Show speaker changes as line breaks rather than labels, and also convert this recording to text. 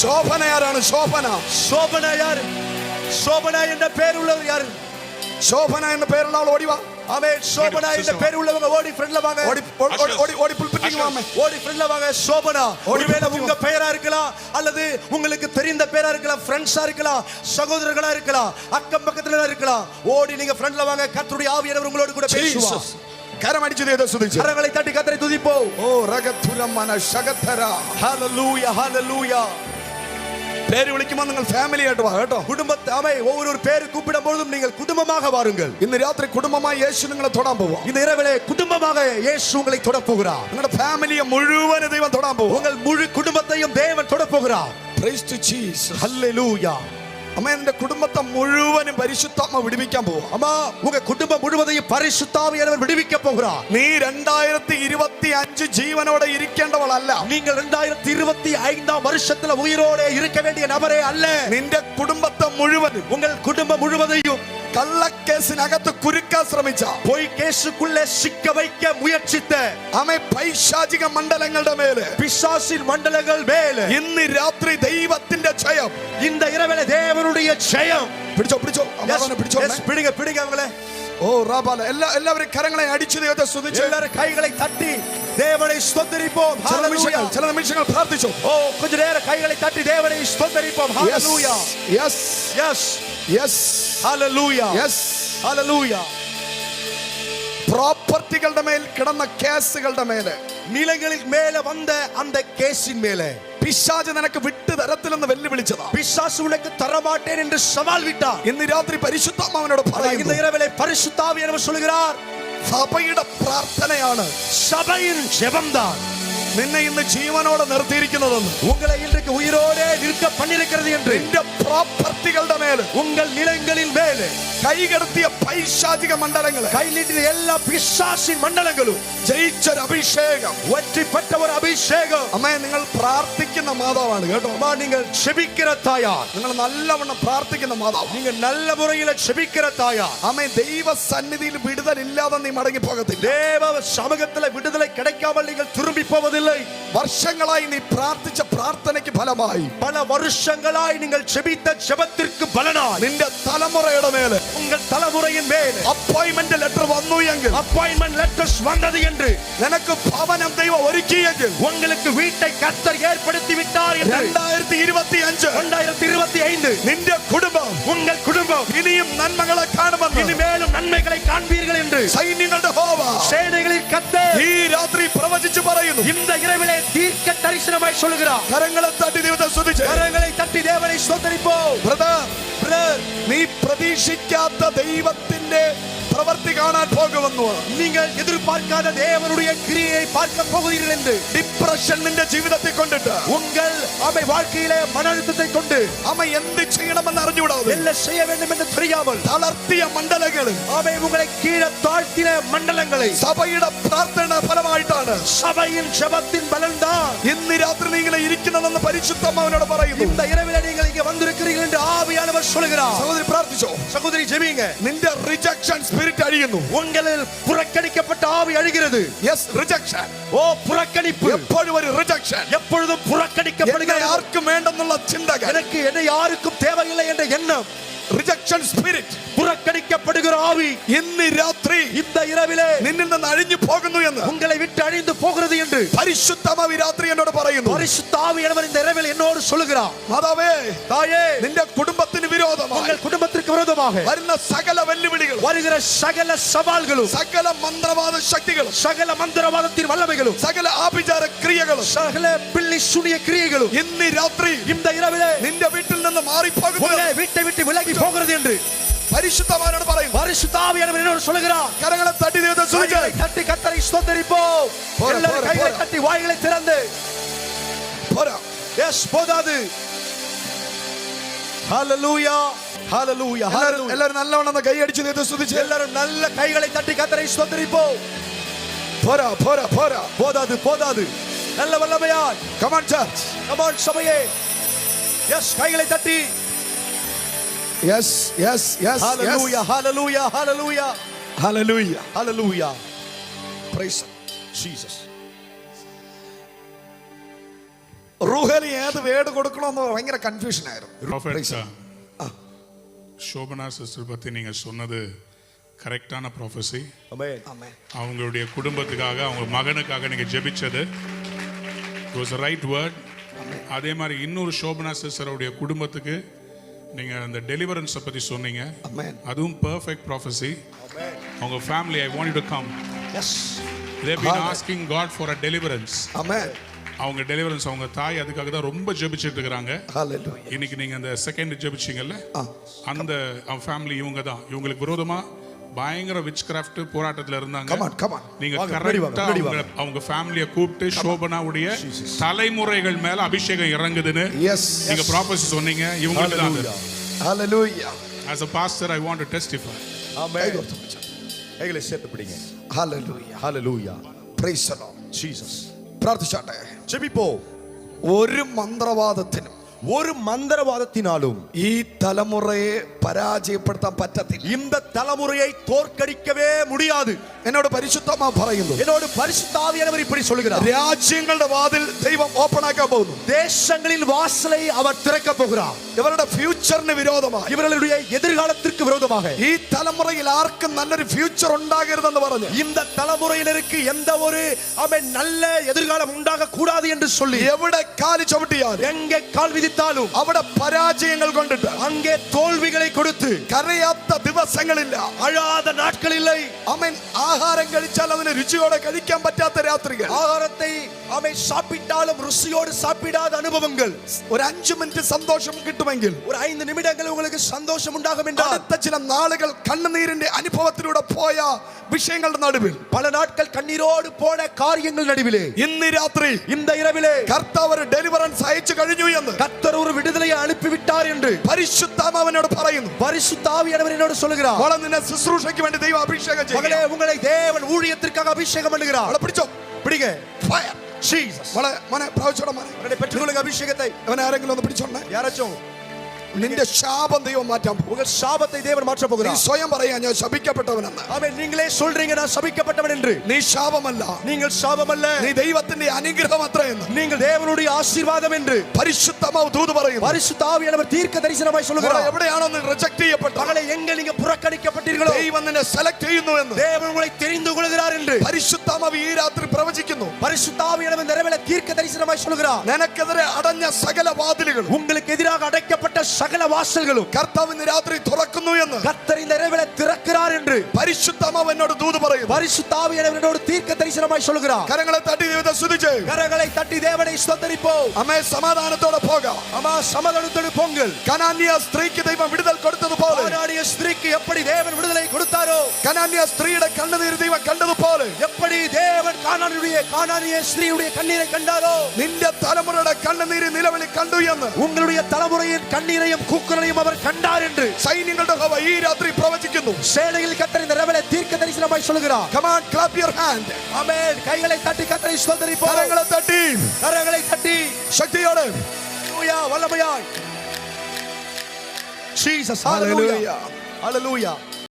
ശോഭന ആരാണ്? ശോഭന.
ശോഭന ആര്? ശോഭന എന്ന പേരുള്ളവർ யாரு?
ശോഭന എന്ന പേരുള്ള ആൾ ഓടി വാ.
ஆமென். சோபனா என்ற பேர் உள்ளவங்க ஓடி ஃப்ரண்ட்ல வாங்க.
ஓடி புல்பிட்டிக்கு வாங்க.
ஓடி ஃப்ரண்ட்ல வாங்க. சோபனா ஒருவேளை உங்க பெயரா இருக்கலாம், அல்லது உங்களுக்கு தெரிந்த பெயரா இருக்கலாம், ஃப்ரெண்ட்ஸா இருக்கலாம், சகோதரர்களா இருக்கலாம், அக்கம் பக்கத்துல இருக்கலாம். ஓடி நீங்க ஃப்ரண்ட்ல வாங்க. கர்த்தருடைய ஆவியானவர் உங்களோடு கூட பேசுவார்.
கரம் அடிச்சு தேவனை துதிச்சு.
கரங்களை தட்டி கர்த்தரை துதிப்போம்.
ஓ ரகதுரமன ஷகதரா.
ஹalleluya ஹalleluya.
பேர் விളിക്കുമ്പോൾ നിങ്ങൾ ഫാമിലി ആയിട്ട് വാ കേട്ടോ.
കുടുംബത്തെ ஒவ்வொரு பேர் கூப்பிடும் பொழுதும் நீங்கள் குடும்பமாக வாருங்கள்.
ഇന്ന് രാത്രി കുടുംബമായി യേശു നിങ്ങളെ തൊടാൻ പോവാ.
இந்த இரவிலே குடும்பமாக இயேசு உங்களை தொட போகிறார்.
നിങ്ങളുടെ ഫാമിലിയെ മുഴുവൻ ദൈവം തൊടാൻ പോവാ.
உங்கள் முழு குடும்பத்தையும் தேவன் தொட போகிறார்.
Praise to Jesus.
ஹalleluya.
അമ്മ എന്റെ കുടുംബത്തെ മുഴുവനും പരിശുദ്ധാത്മ വിടുവിക്കാൻ പോവാ.
அம்மா உங்க குடும்பம் முழுவதையும் பரிசுத்த ஆவியானவர் விடுவிக்க போகிறார்.
നീ 2025 ജീവനോടെ ഇരിക്കേണ്ടവളല്ല.
நீங்கள் 2025 வருஷத்துல உயிரோட இருக்க வேண்டிய நபரே அல்ல.
നിന്റെ കുടുംബത്തെ മുഴുവനും
உங்கள் குடும்பம் முழுவதையும்
കള്ളക്കേസിനകത്ത് കുരുക്കാൻ ശ്രമിച്ച,
பொய் கேசுக்குள்ளே சிக்க வைக்க முயற்சித்த
അമ്മ പൈശാചിക മണ്ഡലങ്ങളുടെ മേലെ,
பிசாசின் மண்டலங்கள் மேலே
ഇന്ന് രാത്രി ദൈവത്തിന്റെ ജയം.
இந்த இரவிலே தேவனுடைய ஜெயம்.
പിടിച്ചോ പിടിച്ചോ അമ്മാവനെ പിടിച്ചോ.
பிடிங்க பிடிங்க அவங்களே.
ഓ റാബാല എല്ലാവരും കരങ്ങളെ അടിച്ചു ദൈവത്തെ സ്തുതിച്ചു.
எல்லாரும் கைகளை தட்டி தேவனை ஸ்தோத்திரிப்போம். ஹalleluya.
ചില നിമിഷങ്ങൾ പ്രാർത്ഥിച്ചു.
ஓ கொஞ்ச நேரம் கைகளை தட்டி தேவனை ஸ்தோத்திரிப்போம். ஹalleluya.
യെസ്
യെസ്
യെസ്
ஹalleluya.
യെസ്
ஹalleluya.
പ്രോപ്പർട്ടികളുടെ മേൽ കിടന്ന കേസുകളുടെ മേലെ,
நிலங்களின் மேலே வந்த அந்த கேஸின் மேலே
പിശാച് നിനക്ക് വിട്ടു തരത്തില്ലെന്ന് വെല്ലുവിളിച്ചതാ.
பிசாசு உனக்கு தரமாட்டேன் என்று சவால் விட்டார்.
ഇന്ന് രാത്രി പരിശുദ്ധാത്മാവിനോട്
இந்த
പറയുന്നു,
இரவிலே பரிசுத்த ஆவியானவர் சொல்கிறார்,
സഭയുടെ പ്രാർത്ഥനയാണ്
சபையின் ஜெபம்தான்
നിന്നെ ഇന്ന് ജീവനോടെ നിർത്തിയിരിക്കുന്നതെന്ന്.
உங்களை இன்றைக்கு உயிரோடு நிற்க பண்ணிருக்கிறது என்று.
നിന്റെ പ്രോപ്പർട്ടികളുടെ മേൽ,
உங்கள் நிலங்களின் மேலே
കൈകടത്തിയ പൈശാചിക മണ്ഡലങ്ങളെ,
கை நீட்டின எல்லா பிசாசின் மண்டலங்களும்
ജയിച്ചൊരു അഭിഷേകം,
வெற்றி பெற்ற ஒரு அபிஷேகம்.
അമ്മേ നിങ്ങൾ പ്രാർത്ഥിക്കുന്ന മാതാവാണ് കേട്ടോ.
அம்மா நீங்கள் செபிக்கிற தாயார்.
നിങ്ങൾ നല്ലവണ്ണം പ്രാർത്ഥിക്കുന്ന മാതാവ്.
நீங்க நல்ல முறையில் செபிக்கிற தாயார்.
അമ്മേ ദൈവ സന്നിധിയിൽ വിടുതലില്ലാതെ നീ മടങ്ങി പോകത്തില്ല.
தேவ சமூகத்தில் விடுதலை கிடைக்காமல் நீங்கள் திரும்பி போவதில்லை.
വർഷങ്ങളായി നീ പ്രാർത്ഥിച്ച പ്രാർത്ഥനയ്ക്ക് ഫലമായി,
பல வருஷங்களாய் நீங்கள் செபித்த ஜெபத்திற்கு பலனாய்
നിന്റെ തലമുറയുടെ മേലെ
உங்கள் தலைமுறையின் மேலே
അപ്പോയിന്റ്മെന്റ് ലെറ്റർ വന്നു എങ്കിൽ,
அப்பாயின்மென்ட் லெட்டர்ஸ் வந்தது என்று,
നിനക്ക് ഭവനം ദൈവം ഒരുക്കിയെങ്കിൽ,
உங்களுக்கு வீட்டை கர்த்தர் ஏற்படுத்தி விட்டார் என்று,
2025
നിന്റെ കുടുംബം, உங்கள் குடும்பம்
ഇനിയും നന്മകളെ കാണുമെന്ന്,
இனிமேலும் நன்மைகளை காண்பீர்கள் என்று
സൈന്യങ്ങളുടെ യഹോവ
சேனைகளின் கர்த்தர்
ഈ രാത്രി പ്രവചിച്ചു പറയുന്നു.
இந்த இரவிலே தீர்க்க தரிசனமாய் சொல்கிறார்.
കരങ്ങളെ തട്ടി ദൈവത്തെ സ്തുതിച്ച്.
கரங்களை தட்டி தேவனை ஸ்தோத்திரிப்போம்.
ബ്രദർ, നീ പ്രതീക്ഷിക്കാത്ത ദൈവത്തിന്റെ പ്രവൃത്തി കാണാൻ പോകുമെന്ന്,
நீங்கள் எதிர்பார்க்காத தேவனுடைய கிரியை பார்க்க போகிறீர்கள் என்று,
ഡിപ്രഷൻ നിന്റെ ജീവിതത്തിൽ കൊണ്ടിട്ട്,
உங்கள் அவை வாழ்க்கையிலே மன அழுத்தத்தை கொண்டு
അമ്മ എന്ത് ചെയ്യണമെന്ന് അറിഞ്ഞുകൂടാതെ
என்ன செய்ய வேண்டும் என்று தெரியாமல்
തളർത്തിയ മണ്ഡലങ്ങൾ,
அவை உங்களை கீழே தாழ்த்தின மண்டலங்களை
സഭയുടെ പ്രാർത്ഥന ഫലമായിട്ടാണ്,
சபையின் ஜெபத்தின் பலன்தான்
ഇന്ന് രാത്രി നീ ഇങ്ങനെ ഇരിക്കണമെന്ന് പരിശുദ്ധമാവനോട് പറയുന്നു.
இந்த இரவிலே நீங்கள் இங்கே வந்திருக்கிறீர்கள் என்று ஆவியானவர் சொல்கிறார்.
സഹോദരി പ്രാർത്ഥിച്ചോ.
சகோதரி ஜெபிங்க.
നിന്റെ റിജക്ഷൻ സ്പിരിറ്റ് അഴിയുന്നു.
உங்களில் புறக்கணிக்கப்பட்ட ஆவி அழிகிறது.
Yes, rejection.
ஓ புறக்கணிப்பு.
എപ്പോഴും ഒരു റിജക്ഷൻ.
எப்பொழுதும் புறக்கணிக்கப்படுகிறது.
ആർക്കും വേണ്ടെന്നുള്ള ചിന്തകൾ,
எனக்கு என்னை யாருக்கும் தேவையில்லை என்ற எண்ணம்,
റിജക്ഷൻ സ്പിരിറ്റ്,
புறக்கணிக்கப்படுகிற ஆவி
ഇന്ന് രാത്രി
இந்த இரவிலே
നിന്നിൽ നിന്ന് അഴിഞ്ഞു പോകുന്നു എന്ന്
உங்களை விட்டு அழிந்து போகிறது என்று
പരിശുദ്ധമാവി രാത്രി എന്നോട് പറയുന്നു.
பரிசுத்த ஆவியானவர் இந்த இரவில் என்னோடு சொல்லுகிறார்.
മാതാവേ,
தாயே,
നിന്റെ കുടുംബത്തിന് വിരോധമായി
உங்கள் குடும்பத்திற்கு விரோதமாக
വരുന്ന സകല വെല്ലുവിളികളും,
வருகிற சகல சவால்களும்,
സകല മന്ത്രവാദ ശക്തികളും,
சகல மந்திரவாதத்தின் வல்லமைகளும்,
സകല ആഭിചാര ക്രിയകളും,
சகல பில்லி சூனிய கிரியைகளும்
ഇന്ന് രാത്രി
இந்த இரவிலே
നിന്റെ വീട്ടിൽ നിന്ന് മാറിപ്പോകുന്നു
உங்களை வீட்டை விட்டு விலகி போகிறது என்று
പരിശുദ്ധമാവനോട് പറയുന്നു.
பரிசுத்த ஆவியானவர் என்னோடு சொல்லுகிறார்.
കരങ്ങളെ തട്ടി ദൈവത്തെ സ്തുതിച്ച്.
கைகளை தட்டி கர்த்தரை ஸ்தோத்திரிப்போம். எல்லாரும் கைகளை தட்டி வாய்களை திறந்து.
പോരാ.
எஸ், போதாது. ஹalleluya ஹalleluya ஹalleluya.
എല്ലാവരും നല്ലവണ്ണം കൈയടിച്ച് ദൈവത്തെ സ്തുതിച്ച്.
எல்லாரும் நல்ல கைகளை தட்டி கர்த்தரை ஸ்தோத்திரிப்போம்.
പോരാ പോരാ പോരാ.
போதாது போதாது. நல்ல வல்லமையாய்.
Come on church.
Come on சபையே. எஸ், கைகளை தட்டி.
Yes, yes, yes.
Hallelujah, hallelujah, hallelujah.
Hallelujah.
Hallelujah.
Praise
Jesus.
റൂഹലി ഏത് വേർഡ് കൊടുക്കണമെന്ന് ഭയങ്കര കൺഫ്യൂഷൻ ആയിരുന്നു.
ப்ராஃபட் ஷோபனா சிஸ்டர் பத்தி நீங்க சொன்னது கரெக்டான ப்ராஃபஸி.
ஆமென்.
ആമേൻ.
அவங்களுடைய குடும்பத்துக்காக அவங்க மகனுக்காக நீங்க ஜெபிச்சது வாஸ் ரைட் வேர்ட். அதே மாதிரி இன்னொரு ஷோபனா சிஸ்டருடைய குடும்பத்துக்கு நீங்க அந்த டெலிவரன்ஸை பத்தி சொன்னீங்க.
ആമേൻ.
அதுவும் பெர்ஃபெக்ட் ப்ராஃபஸி. அவங்க family I want you to come.
Yes.
They've been asking God for a deliverance.
ആമേൻ.
அவங்க டெலிவரன்ஸ் அவங்க தாய் அதுக்காக தான் ரொம்ப ஜெபிச்சிட்டு இருக்காங்க.
ഹല്ലേലൂയ.
இன்னைக்கு நீங்க அந்த செகண்ட் ஜெபிச்சீங்கல்ல, அந்த ஃபேமிலி இவங்க தான். இவங்களுக்கு விரோதமா பயங்கர விச் கிராஃப்ட் போராட்டத்துல இருந்தாங்க.
Come on, come on.
நீங்க
வாங்க,
கரெக்டா
ready வாங்க.
அவங்க ஃபேமிலியை கூப்பிட்டு ஷோபனாவுடைய தலைமுறைகள் மேல அபிஷேகம் இறங்குதுன்னு
Yes.
நீங்க ப்ராபசி சொன்னீங்க. இவங்களுக்கு தான் அது.
Hallelujah.
As a pastor I want to testify.
ஆமென். கைகளை சேர்த்து பிடிங்க.
Hallelujah.
ஹalleluya.
Praise the Lord.
ஜீசஸ்.
പ്രാർത്ഥിച്ചാട്ടെ.
ஜெபிப்போ.
ഒരു മന്ത്രവാദത്തിനും
ஒரு மந்திரவாதத்தினாலும்
ഈ തലമുറയെ പരാജയപ്പെടുത്താൻ പറ്റത്തില്ല.
இந்த தலைமுறையை தோற்கடிக்கவே முடியாது.
എന്നോട് പരിശുദ്ധമാ പറയുന്നു.
என்னோடு பரிசுத்த ஆவியானவர் இப்படி சொல்கிறார்.
രാജ്യങ്ങളുടെ വാതിൽ ദൈവം ഓപ്പൺ ആക്കാൻ പോകുന്നു.
தேசங்களின் வாசலை அவர் திறக்க போகிறார்.
ഇവരുടെ ഫ്യൂച്ചറിന് വിരോധമായി,
இவர்களுடைய எதிர்காலத்திற்கு விரோதமாக
ഈ തലമുറയിൽ ആർക്കും നല്ലൊരു ഫ്യൂച്ചർ ഉണ്ടാകരുതെന്ന് പറഞ്ഞു
இந்த தலைமுறையினருக்கு எந்த ஒரு நல்ல எதிர்காலம் உண்டாக கூடாது என்று சொல்லி
എവിടെ കാല് ചവിട്ടിയാൽ,
எங்கே கால் விதித்தாலும்
അവിടെ പരാജയങ്ങൾ കൊണ്ടിട്ട്
அங்கே தோல்விகளை கொடுத்து
കരയാത്ത ദിവസങ്ങളില്ല,
அழாத நாட்கள் இல்லை.
ആമേൻ. ആഹാരം കഴിച്ചാൽ അതിന് രുചിയോടെ കഴിക്കാൻ പറ്റാത്ത രാത്രികൾ,
ஆகாரத்தை சாப்பிட்டாலும் ருசியோடு சாப்பிடாத அனுபவங்கள்.
ഒരു 5 മിനിറ്റ് സന്തോഷം കിട്ടുമെങ്കിൽ
ஒரு 5 நிமிடங்கள் உங்களுக்கு சந்தோஷம் உண்டாகும் என்றால்
അടുത്ത ചില നാളുകൾ കണ്ണുനീരിന്റെ അനുഭവത്തിലൂടെ പോയ വിഷയങ്ങളുടെ നടുവിൽ,
பல நாட்கள் கண்ணீரோடு போன காரியங்கள் நடுவிலே
ഇന്ന് രാത്രി
இந்த இரவிலே
കർത്താവ് ഒരു ഡെലിവറൻസ് അയച്ചു കഴിഞ്ഞു എന്ന്
கர்த்தர் ஒரு விடுதலையை அனுப்பிவிட்டார் என்று
പരിശുദ്ധാത്മാവിനോട് പറയുന്നു.
பரிசுத்த ஆவியானவர் என்னோடு சொல்கிறார்.
മോളെ, നിന്നെ ശുശ്രൂഷയ്ക്ക് വേണ്ടി ദൈവം അഭിഷേകം
மகளே,
ചെയ്യും.
உங்களை தேவன் ஊழியத்திற்காக அபிஷேகம் பண்ணுகிறார்.
മോളെ പിടിച്ചോ.
பிடிங்க.
Fire.
ஜீசஸ்.
മോളെ, മോനെ പ്രാപിച്ചോടാ മോനെ.
உடனே பெற்றுக்கொள்ளுங்க அபிஷேகத்தை.
അവനെ ആരെങ്കിലും ഒന്ന് പിടിച്ചോണ്ടേ.
யாராச்சும்
നിന്റെ ശാപം ദൈവം മാറ്റാൻ പോകും.
உங்கள் சாபத்தை தேவன் மாற்ற
നീ
போகிறார்.
സ്വയം പറയാ, ഞാൻ ശപിക്കപ്പെട്ടവനെന്ന്.
ஆமென். நீங்களே சொல்றீங்க நான் சபிக்கப்பட்டவன் என்று.
നീ ശാപമല്ല,
நீங்கள் சாபம் அல்ல,
നീ ദൈവത്തിന്റെ അനുഗ്രഹം അത്രയെന്ന്
நீங்கள் தேவனுடைய ஆசீர்வாதம் என்று
പരിശുദ്ധമാവ് ദൂത് പറയുന്നു.
பரிசுத்த ஆவியானவர் தீர்க்க தரிசனமாய்
മോളെ,
சொல்கிறார்.
എവിടെയാണോ നീ റിജക്ട് ചെയ്യപ്പെട്ടത്,
மகளே, எங்க நீங்க புறக்கணிக்கப்பட்டீர்களோ
ദൈവം നിന്നെ സെലക്ട് ചെയ്യുന്നു എന്ന്
தேவன் உங்களை தெரிந்து கொள்கிறார் என்று
പരിശുദ്ധമാവ് ഈ രാത്രി പ്രവചിക്കുന്നു.
பரிசுத்த ஆவியானவர் இந்த இரவிலே தீர்க்க தரிசனமாய் சொல்கிறார்.
നിനക്കെതിരെ അടഞ്ഞ സകല വാതിലുകളും
உங்களுக்கு எதிராக அடைக்கப்பட்ட சகல வாசல்களும்
കർത്താവ് ഇന്ന് രാത്രി തുറക്കുന്നു എന്ന്
கர்த்தர் இந்த இரவிலே திறக்கிறார் என்று
പരിശുദ്ധമാവ് എന്നോട് ദൂത് പറയുന്നു.
பரிசுத்த ஆவியானவர் என்னோடு தீர்க்க தரிசனமாய் சொல்கிறார்.
കരങ്ങളെ തട്ടി ദൈവത്തെ സ്തുതിച്ച്
கரங்களை தட்டி தேவனை ஸ்தோத்திரிப்போம்.
അമ്മേ, സമാധാനത്തോടെ പോകാം.
அம்மா, சமாதானத்தோடு போங்கள்.
കനാന്യ സ്ത്രീക്ക് ദൈവം വിടുതൽ കൊടുത്തതുപോലെ,
கானானிய ஸ்திரீக்கு எப்படி தேவன் விடுதலை கொடுத்தாரோ,
കനാന്യ സ്ത്രീയുടെ കണ്ണുനീര് ദൈവം കണ്ടതുപോലെ,
எப்படி தேவன் கானானிய ஸ்திரீயுடைய கண்ணீரை கண்டாரோ,
നിന്റെ തലമുറയുടെ കണ്ണുനീര് നിലവിളി കണ്ടു എന്ന്
உங்களுடைய தலைமுறையின் கண்ணீரையும் கூக்குரலையும் அவர் கண்டார் என்று
സൈന്യങ്ങളുടെ യഹോവ ഈ രാത്രി പ്രവചിക്കുന്നു.
சேனையில் கர்த்தர் இந்த இரவிலே தீர்க்க தரிசனமாய் சொல்கிறார்.
Come on, clap your hand.
ஆமென். கைகளை தட்டி கர்த்தரை ஸ்தோத்திரிப்போம்.
കരങ്ങളെ തട്ടി
கரங்களை தட்டி
ശക്തിയോടെ.
ஹalleluya, வல்லமையாய். ஜீசஸ், ஹalleluya, ஹalleluya.